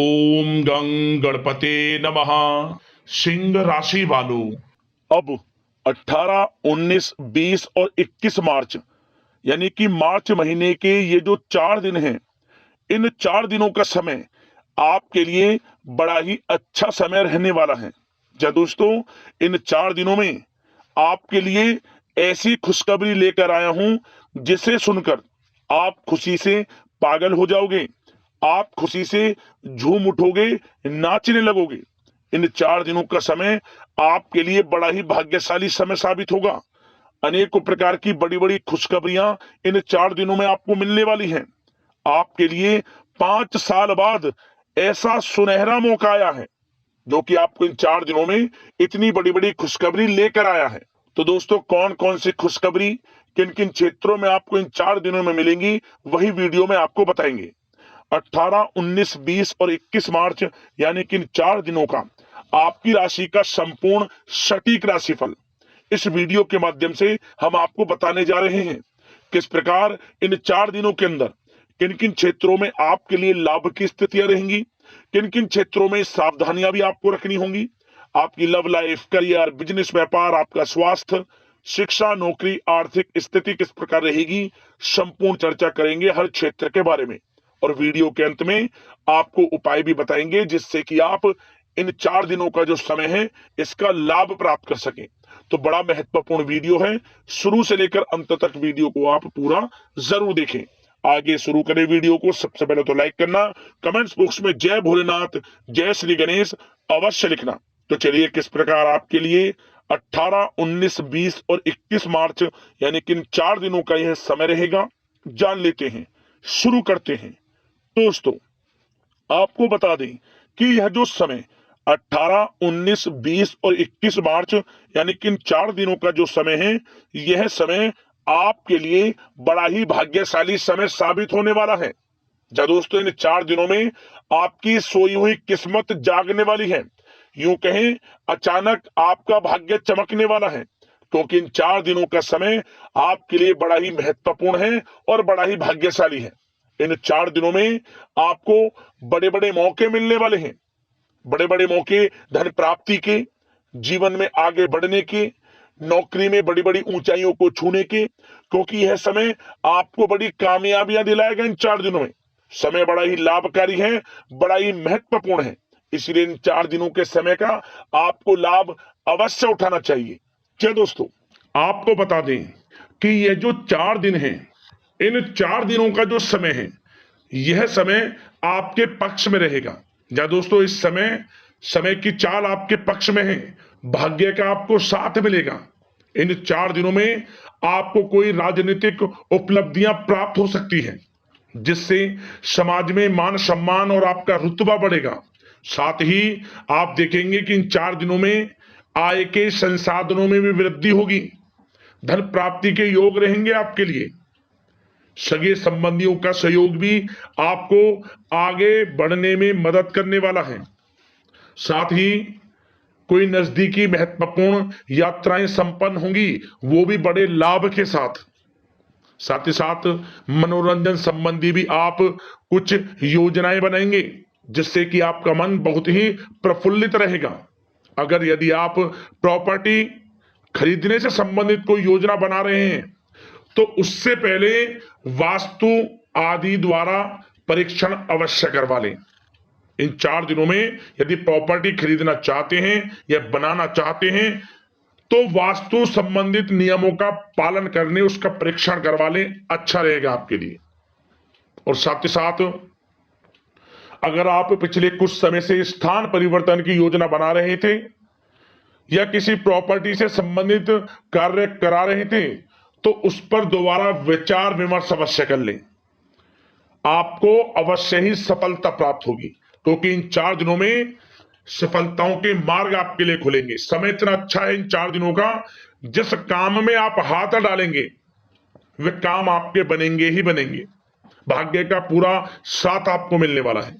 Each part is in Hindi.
ओम गं गणपते नमः। सिंह राशि वालों, अब 18, 19, 20 और 21 मार्च यानी कि मार्च महीने के ये जो 4 दिन हैं, इन 4 दिनों का समय आपके लिए बड़ा ही अच्छा समय रहने वाला है। जी दोस्तों, इन 4 दिनों में आपके लिए ऐसी खुशखबरी लेकर आया हूं जिसे सुनकर आप खुशी से पागल हो जाओगे, आप खुशी से झूम उठोगे, नाचने लगोगे। इन 4 दिनों का समय आपके लिए बड़ा ही भाग्यशाली समय साबित होगा। अनेकों प्रकार की बड़ी बड़ी खुशखबरियां इन 4 दिनों में आपको मिलने वाली हैं। आपके लिए 5 साल बाद ऐसा सुनहरा मौका आया है जो कि आपको इन 4 दिनों में इतनी बड़ी बड़ी खुशखबरी लेकर आया है। तो दोस्तों, कौन कौन सी खुशखबरी किन किन क्षेत्रों में आपको इन 4 दिनों में मिलेंगी, वही वीडियो में आपको बताएंगे। 18, 19, 20 और 21 मार्च यानी कि इन 4 दिनों का आपकी राशि का संपूर्ण सटीक राशिफल इस वीडियो के माध्यम से हम आपको बताने जा रहे हैं। किस प्रकार इन 4 दिनों के अंदर किन किन क्षेत्रों में आपके लिए लाभ की स्थितियां रहेंगी, किन किन क्षेत्रों में सावधानियां भी आपको रखनी होंगी। आपकी लव लाइफ, करियर, बिजनेस, व्यापार, आपका स्वास्थ्य, शिक्षा, नौकरी, आर्थिक स्थिति किस प्रकार रहेगी, संपूर्ण चर्चा करेंगे हर क्षेत्र के बारे में। और वीडियो के अंत में आपको उपाय भी बताएंगे जिससे कि आप इन 4 दिनों का जो समय है इसका लाभ प्राप्त कर सकें। तो बड़ा महत्वपूर्ण वीडियो है, शुरू से लेकर अंत तक वीडियो को आप पूरा जरूर देखें। आगे शुरू करें वीडियो को। सबसे पहले तो लाइक करना, कमेंट्स बॉक्स में जय भोलेनाथ, जय श्री गणेश अवश्य लिखना। तो चलिए, किस प्रकार आपके लिए 18, 19, 20 और 21 मार्च यानी कि इन 4 दिनों का यह समय रहेगा, जान लेते हैं, शुरू करते हैं। दोस्तों, आपको बता दें कि यह जो समय 18, 19, 20 और 21 मार्च यानी कि इन 4 दिनों का जो समय है, यह समय आपके लिए बड़ा ही भाग्यशाली समय साबित होने वाला है। जा दोस्तों, इन 4 दिनों में आपकी सोई हुई किस्मत जागने वाली है। यूं कहें, अचानक आपका भाग्य चमकने वाला है, क्योंकि इन 4 दिनों का समय आपके लिए बड़ा ही महत्वपूर्ण है और बड़ा ही भाग्यशाली है। इन 4 दिनों में आपको बड़े बड़े मौके मिलने वाले हैं, बड़े बड़े मौके धन प्राप्ति के, जीवन में आगे बढ़ने के, नौकरी में बड़ी बड़ी ऊंचाइयों को छूने के, क्योंकि यह समय आपको बड़ी कामयाबियां दिलाएगा। इन 4 दिनों में समय बड़ा ही लाभकारी है, बड़ा ही महत्वपूर्ण है, इसलिए इन 4 दिनों के समय का आपको लाभ अवश्य उठाना चाहिए। क्या दोस्तों, आपको बता दें कि यह जो 4 दिन हैं, इन 4 दिनों का जो समय है, यह समय आपके पक्ष में रहेगा। या दोस्तों, इस समय समय की चाल आपके पक्ष में है, भाग्य का आपको साथ मिलेगा। इन 4 दिनों में आपको कोई राजनीतिक उपलब्धियां प्राप्त हो सकती हैं जिससे समाज में मान सम्मान और आपका रुतबा बढ़ेगा। साथ ही आप देखेंगे कि इन 4 दिनों में आय के संसाधनों में भी वृद्धि होगी, धन प्राप्ति के योग रहेंगे आपके लिए। सगे संबंधियों का सहयोग भी आपको आगे बढ़ने में मदद करने वाला है। साथ ही कोई नजदीकी महत्वपूर्ण यात्राएं संपन्न होंगी, वो भी बड़े लाभ के साथ। साथ ही साथ मनोरंजन संबंधी भी आप कुछ योजनाएं बनाएंगे जिससे कि आपका मन बहुत ही प्रफुल्लित रहेगा। अगर यदि आप प्रॉपर्टी खरीदने से संबंधित कोई योजना बना रहे हैं तो उससे पहले वास्तु आदि द्वारा परीक्षण अवश्य करवा लें। इन 4 दिनों में यदि प्रॉपर्टी खरीदना चाहते हैं या बनाना चाहते हैं तो वास्तु संबंधित नियमों का पालन करने उसका परीक्षण करवा लें, अच्छा रहेगा आपके लिए। और साथ ही साथ अगर आप पिछले कुछ समय से स्थान परिवर्तन की योजना बना रहे थे या किसी प्रॉपर्टी से संबंधित कार्य करा रहे थे तो उस पर दोबारा विचार विमर्श अवश्य कर लें, आपको अवश्य ही सफलता प्राप्त होगी, क्योंकि इन 4 दिनों में सफलताओं के मार्ग आपके लिए खुलेंगे। समय इतना अच्छा है इन 4 दिनों का, जिस काम में आप हाथ डालेंगे वे काम आपके बनेंगे ही बनेंगे। भाग्य का पूरा साथ आपको मिलने वाला है।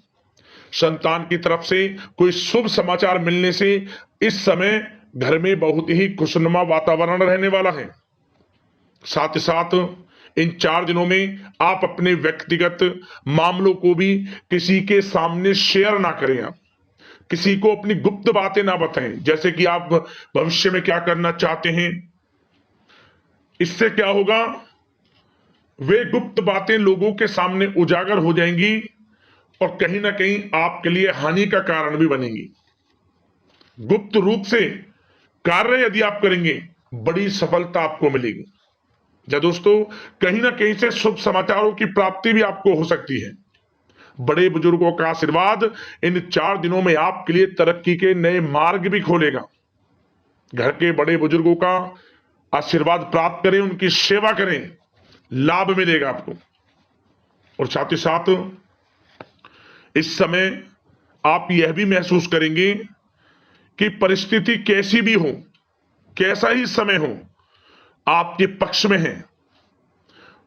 संतान की तरफ से कोई शुभ समाचार मिलने से इस समय घर में बहुत ही खुशनुमा वातावरण रहने वाला है। साथ ही साथ इन 4 दिनों में आप अपने व्यक्तिगत मामलों को भी किसी के सामने शेयर ना करें। आप किसी को अपनी गुप्त बातें ना बताएं, जैसे कि आप भविष्य में क्या करना चाहते हैं। इससे क्या होगा, वे गुप्त बातें लोगों के सामने उजागर हो जाएंगी और कहीं ना कहीं आपके लिए हानि का कारण भी बनेंगी। गुप्त रूप से कार्य यदि आप करेंगे, बड़ी सफलता आपको मिलेगी। या दोस्तों, कहीं ना कहीं से शुभ समाचारों की प्राप्ति भी आपको हो सकती है। बड़े बुजुर्गों का आशीर्वाद इन 4 दिनों में आपके लिए तरक्की के नए मार्ग भी खोलेगा। घर के बड़े बुजुर्गों का आशीर्वाद प्राप्त करें, उनकी सेवा करें, लाभ मिलेगा आपको। और साथ ही साथ इस समय आप यह भी महसूस करेंगे कि परिस्थिति कैसी भी हो, कैसा ही समय हो, आपके पक्ष में है।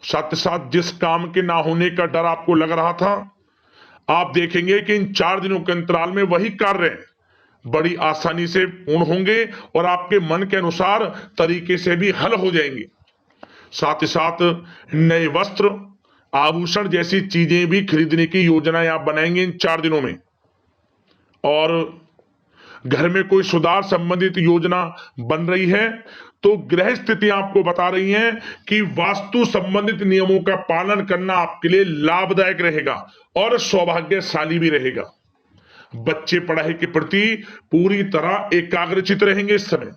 साथ ही साथ जिस काम के ना होने का डर आपको लग रहा था, आप देखेंगे कि इन 4 दिनों के अंतराल में वही कार्य बड़ी आसानी से पूर्ण होंगे और आपके मन के अनुसार तरीके से भी हल हो जाएंगे। साथ ही साथ नए वस्त्र, आभूषण जैसी चीजें भी खरीदने की योजनाएं आप बनाएंगे इन 4 दिनों में। और घर में कोई सुधार संबंधित योजना बन रही है तो ग्रह स्थिति आपको बता रही है कि वास्तु संबंधित नियमों का पालन करना आपके लिए लाभदायक रहेगा और सौभाग्यशाली भी रहेगा। बच्चे पढ़ाई के प्रति पूरी तरह एकाग्रचित रहेंगे इस समय,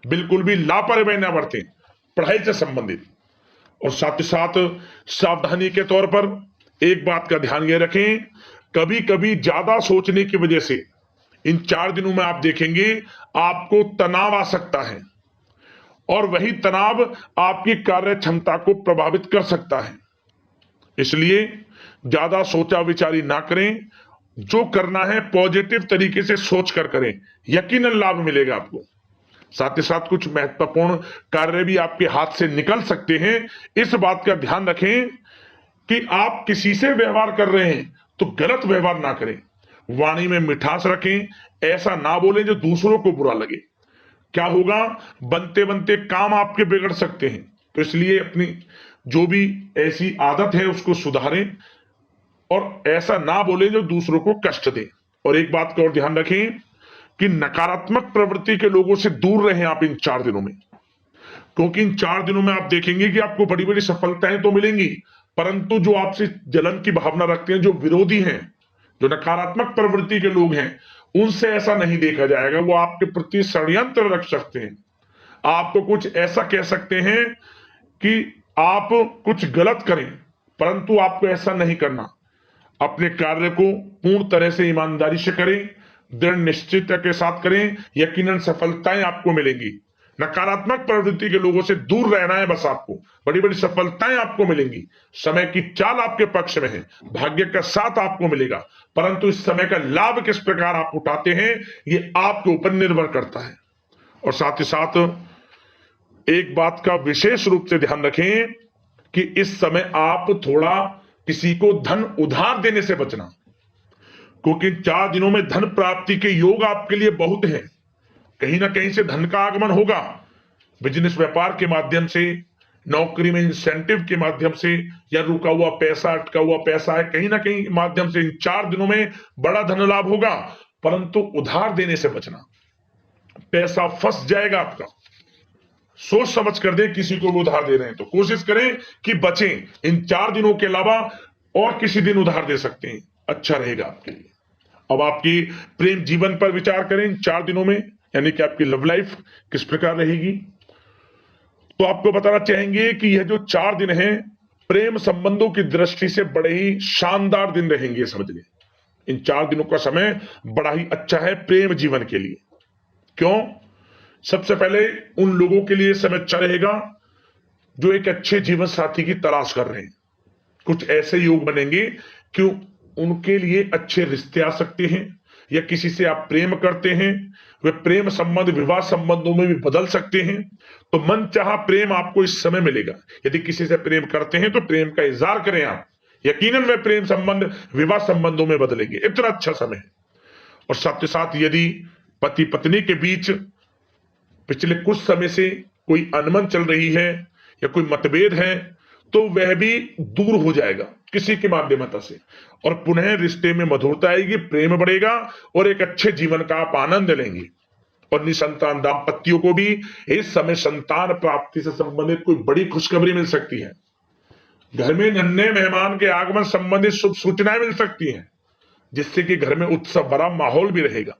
बिल्कुल भी लापरवाही ना बरतें पढ़ाई से संबंधित। और साथ ही साथ सावधानी के तौर पर एक बात का ध्यान ये रखें, कभी कभी ज्यादा सोचने की वजह से इन 4 दिनों में आप देखेंगे आपको तनाव आ सकता है और वही तनाव आपकी कार्य क्षमता को प्रभावित कर सकता है। इसलिए ज्यादा सोचा विचारी ना करें, जो करना है पॉजिटिव तरीके से सोच कर करें, यकीनन लाभ मिलेगा आपको। साथ ही साथ कुछ महत्वपूर्ण कार्य भी आपके हाथ से निकल सकते हैं। इस बात का ध्यान रखें कि आप किसी से व्यवहार कर रहे हैं तो गलत व्यवहार ना करें, वाणी में मिठास रखें, ऐसा ना बोलें जो दूसरों को बुरा लगे। क्या होगा, बनते बनते काम आपके बिगड़ सकते हैं। तो इसलिए अपनी जो भी ऐसी आदत है उसको सुधारें और ऐसा ना बोलें जो दूसरों को कष्ट दे। और एक बात का और ध्यान रखें कि नकारात्मक प्रवृत्ति के लोगों से दूर रहें आप इन 4 दिनों में, क्योंकि इन 4 दिनों में आप देखेंगे कि आपको बड़ी बड़ी सफलताएं तो मिलेंगी, परंतु जो आपसे जलन की भावना रखते हैं, जो विरोधी हैं, जो नकारात्मक प्रवृत्ति के लोग हैं, उनसे ऐसा नहीं देखा जाएगा। वो आपके प्रति षड्यंत्र रख सकते हैं, आपको कुछ ऐसा कह सकते हैं कि आप कुछ गलत करें, परंतु आपको ऐसा नहीं करना। अपने कार्य को पूर्ण तरह से ईमानदारी से करें, दृढ़ निश्चितता के साथ करें, यकीनन सफलताएं आपको मिलेंगी। नकारात्मक प्रवृत्ति के लोगों से दूर रहना है बस, आपको बड़ी बड़ी सफलताएं आपको मिलेंगी। समय की चाल आपके पक्ष में है, भाग्य का साथ आपको मिलेगा, परंतु इस समय का लाभ किस प्रकार आप उठाते हैं ये आपके ऊपर निर्भर करता है। और साथ ही साथ एक बात का विशेष रूप से ध्यान रखें कि इस समय आप थोड़ा किसी को धन उधार देने से बचना, क्योंकि 4 दिनों में धन प्राप्ति के योग आपके लिए बहुत हैं। कहीं ना कहीं से धन का आगमन होगा, बिजनेस व्यापार के माध्यम से, नौकरी में इंसेंटिव के माध्यम से, या रुका हुआ पैसा, अटका हुआ पैसा है, कहीं ना कहीं माध्यम से इन 4 दिनों में बड़ा धन लाभ होगा। परंतु उधार देने से बचना, पैसा फंस जाएगा आपका। सोच समझ कर दें, किसी को भी उधार दे रहे हैं तो कोशिश करें कि बचें। इन 4 दिनों के अलावा और किसी दिन उधार दे सकते हैं, अच्छा रहेगा आपके लिए। अब आपकी प्रेम जीवन पर विचार करें इन 4 दिनों में, यानी कि आपकी लव लाइफ किस प्रकार रहेगी। तो आपको बताना चाहेंगे कि यह जो 4 दिन हैं प्रेम संबंधों की दृष्टि से बड़े ही शानदार दिन रहेंगे, समझिए। इन 4 दिनों का समय बड़ा ही अच्छा है प्रेम जीवन के लिए। क्यों? सबसे पहले उन लोगों के लिए समय अच्छा रहेगा जो एक अच्छे जीवन साथी की तलाश कर रहे हैं। कुछ ऐसे योग बनेंगे कि उनके लिए अच्छे रिश्ते आ सकते हैं, या किसी से आप प्रेम करते हैं, वे प्रेम संबंध विवाह संबंधों में भी बदल सकते हैं। तो मन चाहा प्रेम आपको इस समय मिलेगा। यदि किसी से प्रेम करते हैं तो प्रेम का इजहार करें आप, यकीनन वे प्रेम संबंध विवाह संबंधों में बदलेंगे। इतना अच्छा समय है। और साथ ही साथ यदि पति पत्नी के बीच पिछले कुछ समय से कोई अनबन चल रही है या कोई मतभेद है, तो वह भी दूर हो जाएगा किसी के माध्यमता से, और पुनः रिश्ते में मधुरता आएगी, प्रेम बढ़ेगा और एक अच्छे जीवन का आप आनंद लेंगे। और निसंतान दाम्पत्यों को भी इस समय संतान प्राप्ति से संबंधित कोई बड़ी खुशखबरी मिल सकती है। घर में नन्हे मेहमान के आगमन संबंधित शुभ सूचनाएं मिल सकती हैं, जिससे कि घर में उत्सव भरा माहौल भी रहेगा।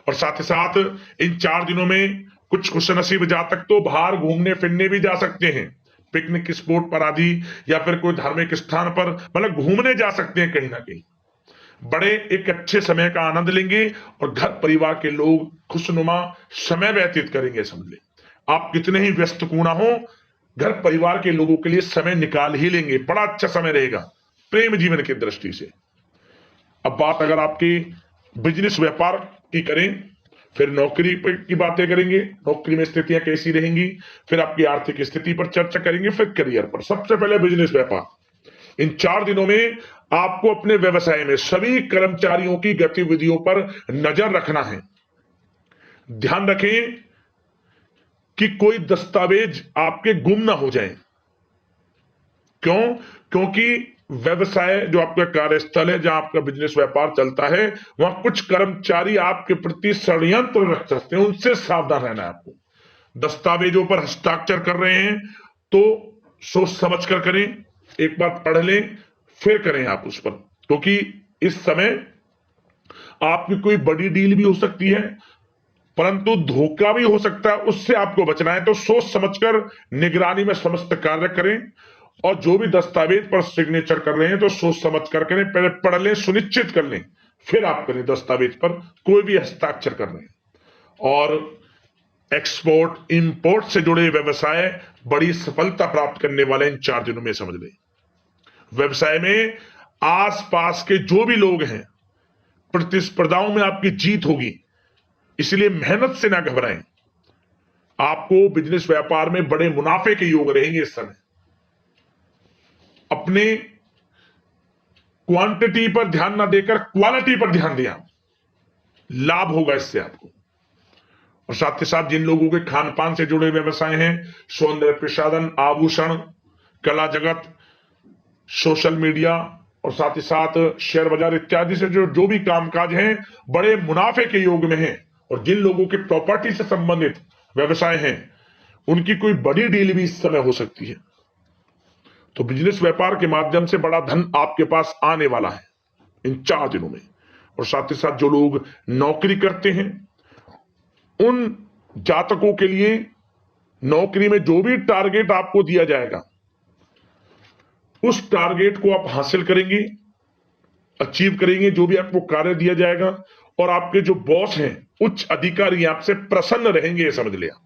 और साथ ही साथ इन 4 दिनों में कुछ खुशनसीब जातक तो बाहर घूमने फिरने भी जा सकते हैं, पिकनिक स्पॉट पर आदि, या फिर कोई धार्मिक स्थान पर मतलब घूमने जा सकते हैं कहीं ना कहीं। बड़े एक अच्छे समय का आनंद लेंगे और घर परिवार के लोग खुशनुमा समय व्यतीत करेंगे। समझ ले, आप कितने ही व्यस्त क्यों ना हो, घर परिवार के लोगों के लिए समय निकाल ही लेंगे। बड़ा अच्छा समय रहेगा प्रेम जीवन की दृष्टि से। अब बात अगर आपकी बिजनेस व्यापार की करें, फिर नौकरी की बातें करेंगे, नौकरी में स्थितियां कैसी रहेंगी, फिर आपकी आर्थिक स्थिति पर चर्चा करेंगे, फिर करियर पर। सबसे पहले बिजनेस व्यापार। इन 4 दिनों में आपको अपने व्यवसाय में सभी कर्मचारियों की गतिविधियों पर नजर रखना है। ध्यान रखें कि कोई दस्तावेज आपके गुम ना हो जाएं। क्यों? क्योंकि व्यवसाय जो आपका कार्यस्थल है, जहां आपका बिजनेस व्यापार चलता है, वहां कुछ कर्मचारी आपके प्रति षड्यंत्र रख सकते हैं, उनसे सावधान रहना है आपको। दस्तावेजों पर हस्ताक्षर कर रहे हैं तो सोच समझ कर करें, एक बार पढ़ लें फिर करें आप उस पर, क्योंकि इस समय आपकी कोई बड़ी डील भी हो सकती है, परंतु धोखा भी हो सकता है, उससे आपको बचना है। तो सोच समझकर निगरानी में समस्त कार्य करें, और जो भी दस्तावेज पर सिग्नेचर कर रहे हैं तो सोच समझ कर करें, पहले पढ़ लें, सुनिश्चित कर लें, फिर आप करें दस्तावेज पर कोई भी हस्ताक्षर कर रहे हैं। और एक्सपोर्ट इंपोर्ट से जुड़े व्यवसाय बड़ी सफलता प्राप्त करने वाले इन 4 दिनों में। समझ लें, व्यवसाय में आसपास के जो भी लोग हैं, प्रतिस्पर्धाओं में आपकी जीत होगी, इसलिए मेहनत से ना घबराएं। आपको बिजनेस व्यापार में बड़े मुनाफे के योग रहेंगे इस समय। अपने क्वांटिटी पर ध्यान ना देकर क्वालिटी पर ध्यान दिया, लाभ होगा इससे आपको। और साथ ही साथ जिन लोगों के खान पान से जुड़े व्यवसाय हैं, सौंदर्य प्रसाधन, आभूषण, कला जगत, सोशल मीडिया और साथ ही साथ शेयर बाजार इत्यादि से जो भी कामकाज हैं, बड़े मुनाफे के योग में हैं। और जिन लोगों के प्रॉपर्टी से संबंधित व्यवसाय हैं, उनकी कोई बड़ी डील भी इस समय हो सकती है। तो बिजनेस व्यापार के माध्यम से बड़ा धन आपके पास आने वाला है इन 4 दिनों में। और साथ ही साथ जो लोग नौकरी करते हैं, उन जातकों के लिए नौकरी में जो भी टारगेट आपको दिया जाएगा, उस टारगेट को आप हासिल करेंगे, अचीव करेंगे, जो भी आपको कार्य दिया जाएगा। और आपके जो बॉस हैं, उच्च अधिकारी, आपसे प्रसन्न रहेंगे, ये समझ लिया।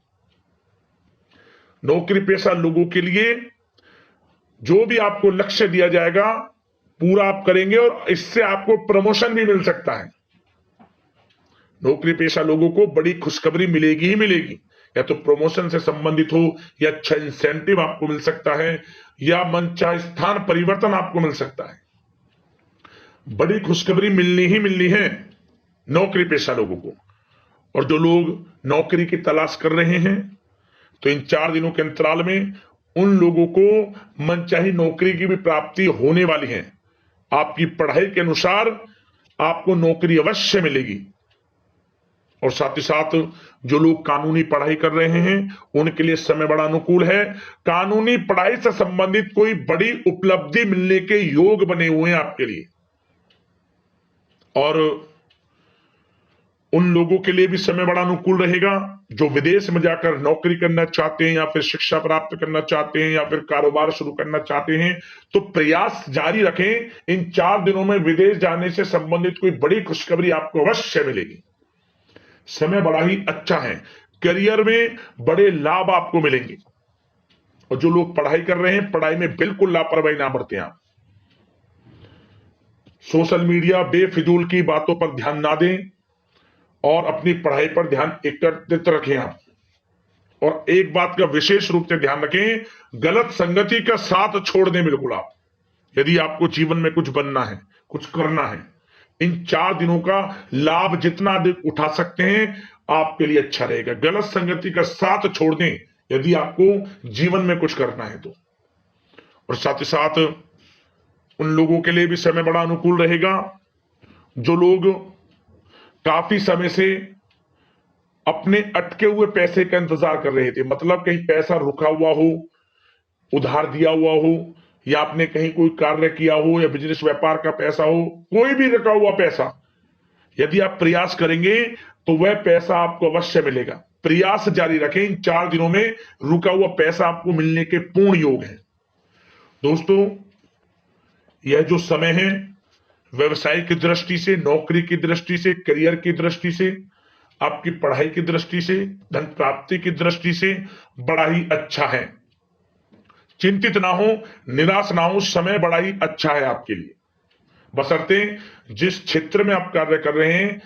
नौकरी पेशा लोगों के लिए जो भी आपको लक्ष्य दिया जाएगा, पूरा आप करेंगे और इससे आपको प्रमोशन भी मिल सकता है। नौकरी पेशा लोगों को बड़ी खुशखबरी मिलेगी ही मिलेगी, या तो प्रमोशन से संबंधित हो, या अच्छा इंसेंटिव आपको मिल सकता है, या मनचाहे स्थान परिवर्तन आपको मिल सकता है। बड़ी खुशखबरी मिलनी ही मिलनी है नौकरी पेशा लोगों को। और जो लोग नौकरी की तलाश कर रहे हैं, तो इन 4 दिनों के अंतराल में उन लोगों को मनचाही नौकरी की भी प्राप्ति होने वाली है। आपकी पढ़ाई के अनुसार आपको नौकरी अवश्य मिलेगी। और साथ ही साथ जो लोग कानूनी पढ़ाई कर रहे हैं, उनके लिए समय बड़ा अनुकूल है। कानूनी पढ़ाई से संबंधित कोई बड़ी उपलब्धि मिलने के योग बने हुए हैं आपके लिए। और उन लोगों के लिए भी समय बड़ा अनुकूल रहेगा जो विदेश में जाकर नौकरी करना चाहते हैं, या फिर शिक्षा प्राप्त करना चाहते हैं, या फिर कारोबार शुरू करना चाहते हैं। तो प्रयास जारी रखें। इन 4 दिनों में विदेश जाने से संबंधित कोई बड़ी खुशखबरी आपको अवश्य मिलेगी। समय बड़ा ही अच्छा है। करियर में बड़े लाभ आपको मिलेंगे। और जो लोग पढ़ाई कर रहे हैं, पढ़ाई में बिल्कुल लापरवाही ना बरतें आप। सोशल मीडिया बेफिजूल की बातों पर ध्यान ना दें और अपनी पढ़ाई पर ध्यान एकत्रित रखें आप। और एक बात का विशेष रूप से ध्यान रखें, गलत संगति का साथ छोड़ दें बिल्कुल आप, यदि आपको जीवन में कुछ बनना है, कुछ करना है। इन 4 दिनों का लाभ जितना अधिक उठा सकते हैं, आपके लिए अच्छा रहेगा। गलत संगति का साथ छोड़ दें यदि आपको जीवन में कुछ करना है तो। और साथ ही साथ उन लोगों के लिए भी समय बड़ा अनुकूल रहेगा जो लोग काफी समय से अपने अटके हुए पैसे का इंतजार कर रहे थे, मतलब कहीं पैसा रुका हुआ हो, उधार दिया हुआ हो, या आपने कहीं कोई कार्य किया हो, या बिजनेस व्यापार का पैसा हो, कोई भी रुका हुआ पैसा, यदि आप प्रयास करेंगे तो वह पैसा आपको अवश्य मिलेगा। प्रयास जारी रखें, इन 4 दिनों में रुका हुआ पैसा आपको मिलने के पूर्ण योग है। दोस्तों, यह जो समय है व्यवसाय की दृष्टि से, नौकरी की दृष्टि से, करियर की दृष्टि से, आपकी पढ़ाई की दृष्टि से, धन प्राप्ति की दृष्टि से बड़ा ही अच्छा है। चिंतित ना हो, निराश ना हो, समय बड़ा ही अच्छा है आपके लिए। बशर्ते जिस क्षेत्र में आप कार्य कर रहे हैं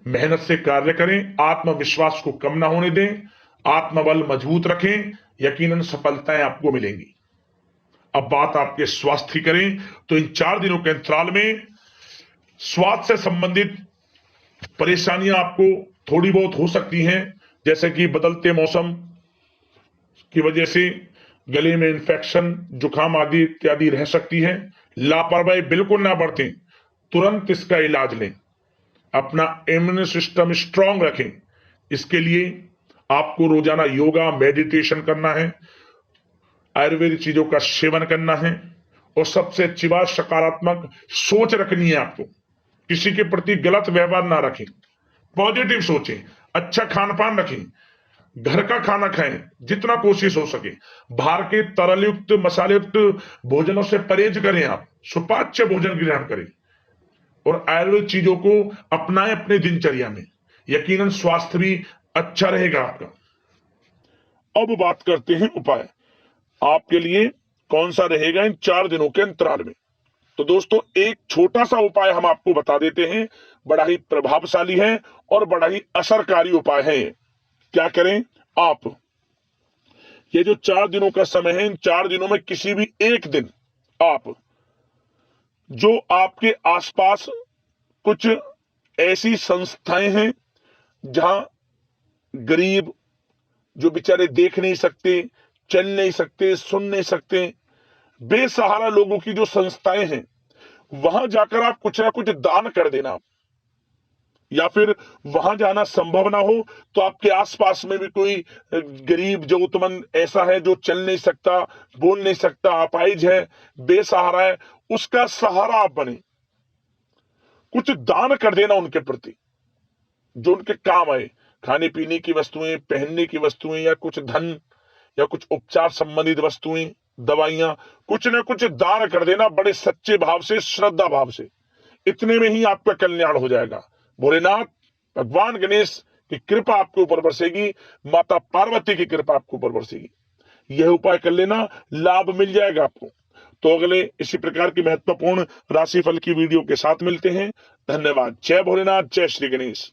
मेहनत से कार्य करें, आत्मविश्वास को कम ना होने दें, आत्मबल मजबूत रखें, यकीनन सफलताएं आपको मिलेंगी। अब बात आपके स्वास्थ्य की करें तो इन 4 दिनों के अंतराल में स्वास्थ्य से संबंधित परेशानियां आपको थोड़ी बहुत हो सकती हैं, जैसे कि बदलते मौसम की वजह से गले में इंफेक्शन, जुकाम आदि इत्यादि रह सकती है। लापरवाही बिल्कुल ना बरतें, तुरंत इसका इलाज लें, अपना इम्यून सिस्टम स्ट्रांग रखें। इसके लिए आपको रोजाना योगा, मेडिटेशन करना है, आयुर्वेदिक चीजों का सेवन करना है, और सबसे अच्छी बात सकारात्मक सोच रखनी है आपको। किसी के प्रति गलत व्यवहार ना रखें, पॉजिटिव सोचें, अच्छा खान पान रखें, घर का खाना खाएं जितना कोशिश हो सके, बाहर के तरल युक्त मसाले युक्त भोजनों से परहेज करें, आप सुपाच्य भोजन ग्रहण करें और आयुर्वेद चीजों को अपनाएं अपने दिनचर्या में, यकीनन स्वास्थ्य भी अच्छा रहेगा आपका। अब बात करते हैं उपाय आपके लिए कौन सा रहेगा इन 4 दिनों के अंतराल में। तो दोस्तों, एक छोटा सा उपाय हम आपको बता देते हैं, बड़ा ही प्रभावशाली है और बड़ा ही असरकारी उपाय है। क्या करें आप, ये जो 4 दिनों का समय है, इन 4 दिनों में किसी भी एक दिन आप जो आपके आसपास कुछ ऐसी संस्थाएं हैं जहां गरीब जो बेचारे देख नहीं सकते, चल नहीं सकते, सुन नहीं सकते, बेसहारा लोगों की जो संस्थाएं हैं, वहां जाकर आप कुछ ना कुछ दान कर देना। या फिर वहां जाना संभव ना हो तो आपके आसपास में भी कोई गरीब जरूरतमंद ऐसा है जो चल नहीं सकता, बोल नहीं सकता, अपाहिज है, बेसहारा है, उसका सहारा आप बने, कुछ दान कर देना उनके प्रति जो उनके काम आए। खाने पीने की वस्तुएं, पहनने की वस्तुएं, या कुछ धन, या कुछ उपचार संबंधित वस्तुएं, दवाइयां, कुछ ना कुछ दान कर देना बड़े सच्चे भाव से, श्रद्धा भाव से। इतने में ही आपका कल्याण हो जाएगा। भोलेनाथ भगवान गणेश की कृपा आपके ऊपर बरसेगी, माता पार्वती की कृपा आपके ऊपर बरसेगी। यह उपाय कर लेना, लाभ मिल जाएगा आपको। तो अगले इसी प्रकार की महत्वपूर्ण राशिफल की वीडियो के साथ मिलते हैं। धन्यवाद। जय भोलेनाथ, जय श्री गणेश।